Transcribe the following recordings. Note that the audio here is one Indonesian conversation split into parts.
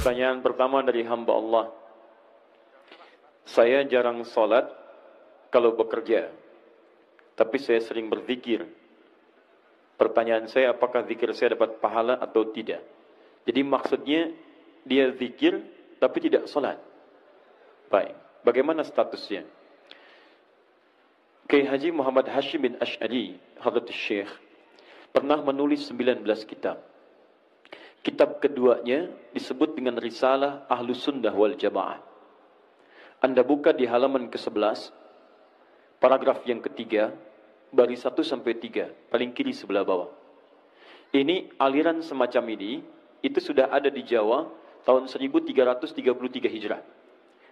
Pertanyaan pertama dari hamba Allah. Saya jarang sholat kalau bekerja, tapi saya sering berzikir. Pertanyaan saya, apakah zikir saya dapat pahala atau tidak? Jadi maksudnya dia zikir tapi tidak sholat. Baik, bagaimana statusnya? Kiai Haji Muhammad Hashim bin Asy'ari, Hadratus Syekh, pernah menulis 19 kitab. Kitab keduanya disebut dengan Risalah Ahlus Sunnah wal Jamaah. Anda buka di halaman ke-11, paragraf yang ketiga, baris 1 sampai 3, paling kiri sebelah bawah. Ini aliran semacam ini, itu sudah ada di Jawa tahun 1333 Hijrah.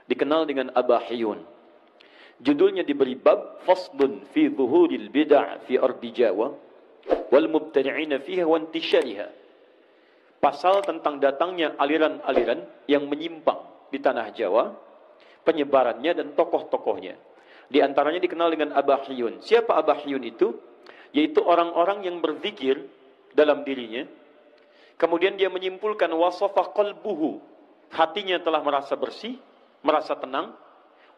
Dikenal dengan Abahiyun. Judulnya diberi bab Faslun fi Zuhuril Bid'ah fi Ardi Jawa wal Mubtadi'ina fiha wa Intishariha. Pasal tentang datangnya aliran-aliran yang menyimpang di tanah Jawa, penyebarannya dan tokoh-tokohnya. Di antaranya dikenal dengan Abahiyun. Siapa Abahiyun itu? Yaitu orang-orang yang berzikir dalam dirinya. Kemudian dia menyimpulkan wasafa qalbuhu. Hatinya telah merasa bersih, merasa tenang.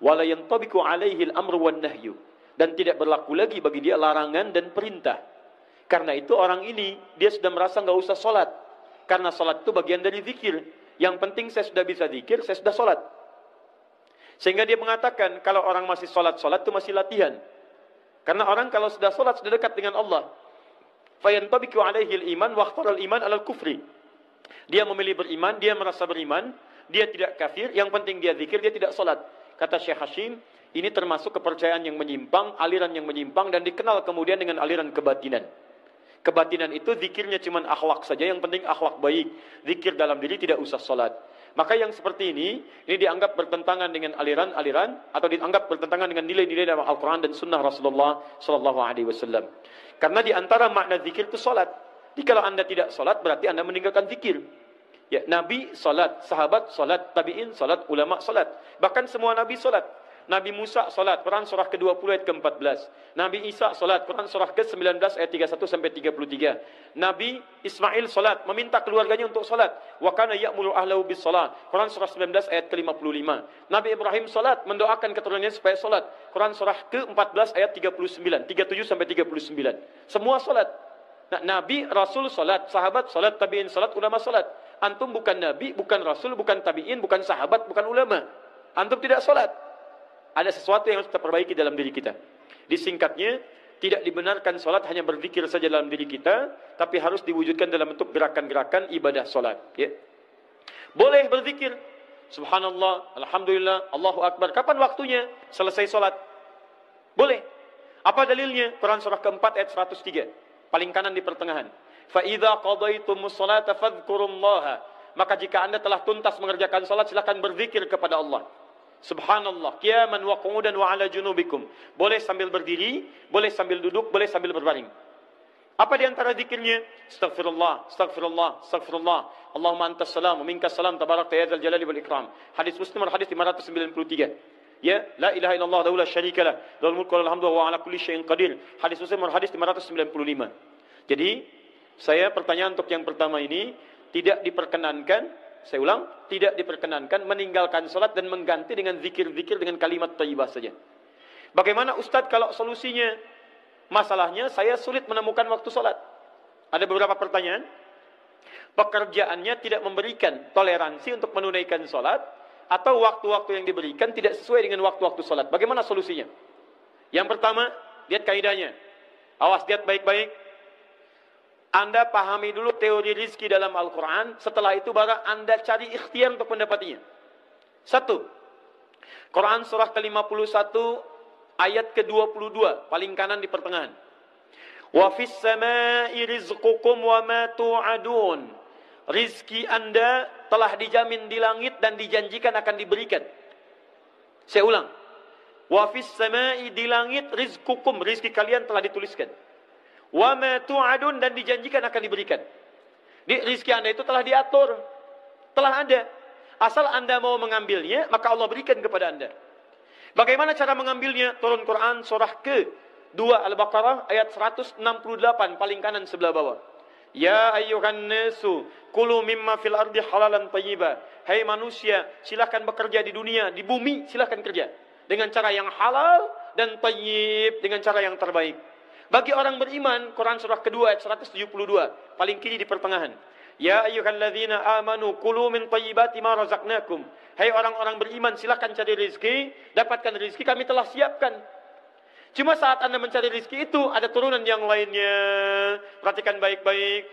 Wala yantabiqu alaihi al-amru wan nahyu. Dan tidak berlaku lagi bagi dia larangan dan perintah. Karena itu orang ini, dia sudah merasa nggak usah sholat. Karena sholat itu bagian dari zikir. Yang penting saya sudah bisa zikir, saya sudah sholat. Sehingga dia mengatakan, kalau orang masih sholat itu masih latihan. Karena orang kalau sudah sholat, sudah dekat dengan Allah. Fayantabiqu alaihil iman, wakhtaral iman alal kufri. Dia memilih beriman, dia merasa beriman, dia tidak kafir, yang penting dia zikir, dia tidak sholat. Kata Syekh Hashim, ini termasuk kepercayaan yang menyimpang, aliran yang menyimpang, dan dikenal kemudian dengan aliran kebatinan. Kebatinan itu zikirnya cuma akhlak saja, yang penting akhlak baik. Zikir dalam diri tidak usah sholat. Maka yang seperti ini dianggap bertentangan dengan aliran-aliran, atau dianggap bertentangan dengan nilai-nilai dalam Al-Quran dan Sunnah Rasulullah SAW. Karena di antara makna zikir itu sholat. Jadi kalau anda tidak sholat, berarti anda meninggalkan zikir. Ya, Nabi sholat, sahabat sholat, tabi'in sholat, ulama sholat. Bahkan semua Nabi sholat. Nabi Musa salat, Quran surah ke-20 ayat ke-14. Nabi Isa salat, Quran surah ke-19 ayat 31 sampai 33. Nabi Ismail salat, meminta keluarganya untuk salat. Wa kana ya'muru ahlahu bis salat. Quran surah 19 ayat ke-55. Nabi Ibrahim salat, mendoakan keturunannya supaya salat. Quran surah ke-14 ayat 39, 37 sampai 39. Semua salat. Nah, Nabi, Rasul salat, sahabat salat, tabi'in salat, ulama salat. Antum bukan Nabi, bukan Rasul, bukan tabi'in, bukan sahabat, bukan ulama. Antum tidak salat. Ada sesuatu yang harus kita perbaiki dalam diri kita. Disingkatnya, tidak dibenarkan sholat hanya berzikir saja dalam diri kita, tapi harus diwujudkan dalam bentuk gerakan-gerakan ibadah sholat. Ya. Boleh berzikir, subhanallah, alhamdulillah, Allahu Akbar. Kapan waktunya? Selesai sholat. Boleh. Apa dalilnya? Quran surah ke-4 ayat 103. Paling kanan di pertengahan. فَإِذَا قَضَيْتُمُ الصَّلَاةَ فَاذْكُرُوا اللَّهَ. Maka jika anda telah tuntas mengerjakan sholat, silakan berzikir kepada Allah. Subhanallah, qiyaman wa qu'udan wa ala junubikum. Boleh sambil berdiri, boleh sambil duduk, boleh sambil berbaring. Apa di antara zikirnya? Astaghfirullah, astaghfirullah, astaghfirullah. Allahumma antas salam, minkas salam, tabarakta ya dzal jalali wal ikram. Hadis Muslim, hadis 593. Ya, la ilaha illallah wa la syarika lah, lahul mulku wa lahul hamdu wa ala kulli syai'in qadir. Hadis Muslim, hadis 595. Jadi, saya pertanyaan untuk yang pertama ini tidak diperkenankan. Saya ulang, tidak diperkenankan meninggalkan sholat dan mengganti dengan zikir-zikir dengan kalimat thayyibah saja. Bagaimana Ustadz kalau solusinya? Masalahnya saya sulit menemukan waktu sholat. Ada beberapa pertanyaan. Pekerjaannya tidak memberikan toleransi untuk menunaikan sholat, atau waktu-waktu yang diberikan tidak sesuai dengan waktu-waktu sholat. Bagaimana solusinya? Yang pertama, lihat kaidahnya. Awas, lihat baik-baik. Anda pahami dulu teori rizki dalam Al-Quran. Setelah itu baru Anda cari ikhtiar untuk mendapatinya. 1. Quran surah ke-51 ayat ke-22. Paling kanan di pertengahan. Wa fis samai rizqukum wa ma tu'adun. Rizki Anda telah dijamin di langit dan dijanjikan akan diberikan. Saya ulang. Wa fis samai, di langit, rizqukum, rizki kalian telah dituliskan. Wa ma tu'adun, dan dijanjikan akan diberikan. Rizki Anda itu telah diatur, telah ada. Asal Anda mau mengambilnya, maka Allah berikan kepada Anda. Bagaimana cara mengambilnya? Turun Quran surah ke-2 Al-Baqarah ayat 168 paling kanan sebelah bawah. Ya ayyuhan nasu kulu mimma fil ardi halalan thayyiba. Hai manusia, silakan bekerja di dunia, di bumi silakan kerja dengan cara yang halal dan thayyib, dengan cara yang terbaik. Bagi orang beriman, Quran surah kedua ayat 172, paling kiri di pertengahan. Ya ayyuhalladzina amanu kulu min thayyibati ma razaqnakum. Hai orang-orang beriman, silakan cari rezeki, dapatkan rezeki kami telah siapkan. Cuma saat Anda mencari rezeki itu ada turunan yang lainnya. Perhatikan baik-baik.